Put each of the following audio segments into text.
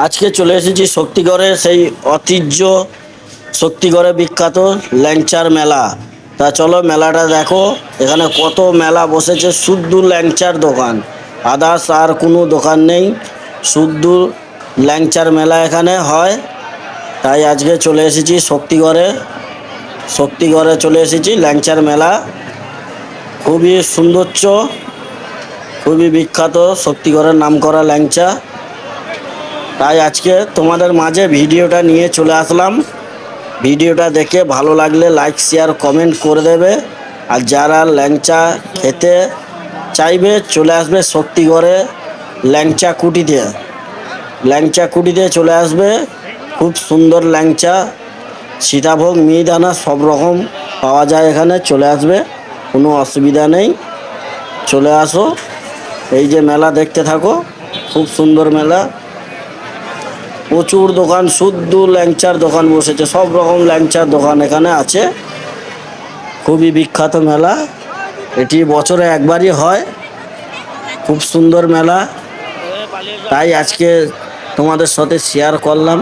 আজকে চলে এসেছি শক্তিগড়ের সেই ঐতিহ্য শক্তিগড়ে বিখ্যাত ল্যাংচার মেলা। তা চলো মেলাটা দেখো। এখানে কত মেলা বসেছে, শুদ্ধ ল্যাংচার দোকান, আদার্স আর কোনো দোকান নেই, শুদ্ধ ল্যাংচার মেলা এখানে হয়। তাই আজকে চলে এসেছি শক্তিগড়ে চলে এসেছি ল্যাংচার মেলা। খুবই সৌন্দর্য, খুবই বিখ্যাত শক্তিগড়ের নামকরা ল্যাংচা। তাই আজকে তোমাদের মাঝে ভিডিওটা নিয়ে চলে আসলাম। ভিডিওটা দেখে ভালো লাগলে লাইক শেয়ার কমেন্ট করে দেবে। আর যারা ল্যাংচা খেতে চাইবে চলে আসবে শক্তিগড়ে ল্যাংচা কুটিতে চলে আসবে। খুব সুন্দর ল্যাংচা, সীতাভোগ, মিহিদানা সব রকম পাওয়া যায় এখানে। চলে আসবে, কোনো অসুবিধা নেই, চলে আসো। এই যে মেলা দেখতে থাকো, খুব সুন্দর মেলা। প্রচুর দোকান, শুদ্ধ ল্যাংচার দোকান বসেছে, সব রকম ল্যাংচার দোকান এখানে আছে। খুবই বিখ্যাত মেলা, এটি বছরে একবারই হয়। খুব সুন্দর মেলা, তাই আজকে তোমাদের সাথে শেয়ার করলাম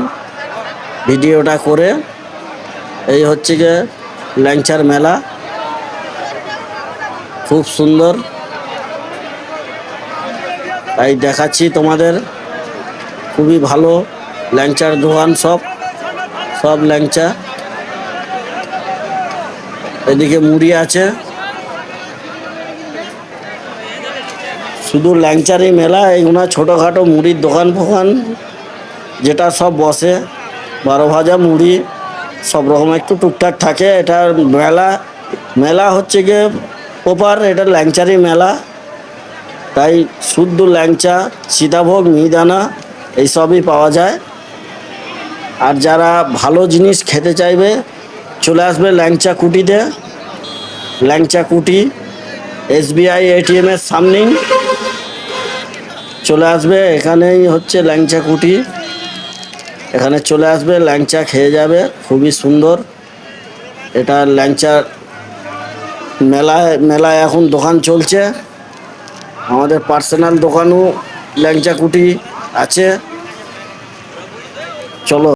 ভিডিওটা করে। এই হচ্ছে গিয়ে ল্যাংচার মেলা, খুব সুন্দর, তাই দেখাচ্ছি তোমাদের। খুবই ভালো ল্যাংচার দোকান, সব ল্যাংচা। এদিকে মুড়ি আছে, শুধু ল্যাংচারই মেলা। এইগুলো ছোটোখাটো মুড়ির দোকান ফোকান যেটা সব বসে, 12 ভাজা মুড়ি সব রকম একটু টুকটাক থাকে। এটা মেলা হচ্ছে গিয়ে প্রপার এটা ল্যাংচারই মেলা। তাই শুদ্ধ ল্যাংচা, সীতাভোগ, মিহিদানা এইসবই পাওয়া যায়। আর যারা ভালো জিনিস খেতে চাইবে চলে আসবে ল্যাংচা কুটি SBI ATM-এর সামনেই চলে আসবে। এখানেই হচ্ছে ল্যাংচা কুটি, এখানে চলে আসবে, ল্যাংচা খেয়ে যাবে। খুবই সুন্দর এটা ল্যাংচা মেলায় এখন দোকান চলছে। আমাদের পার্সোনাল দোকানও ল্যাংচা কুটি আছে। চলো।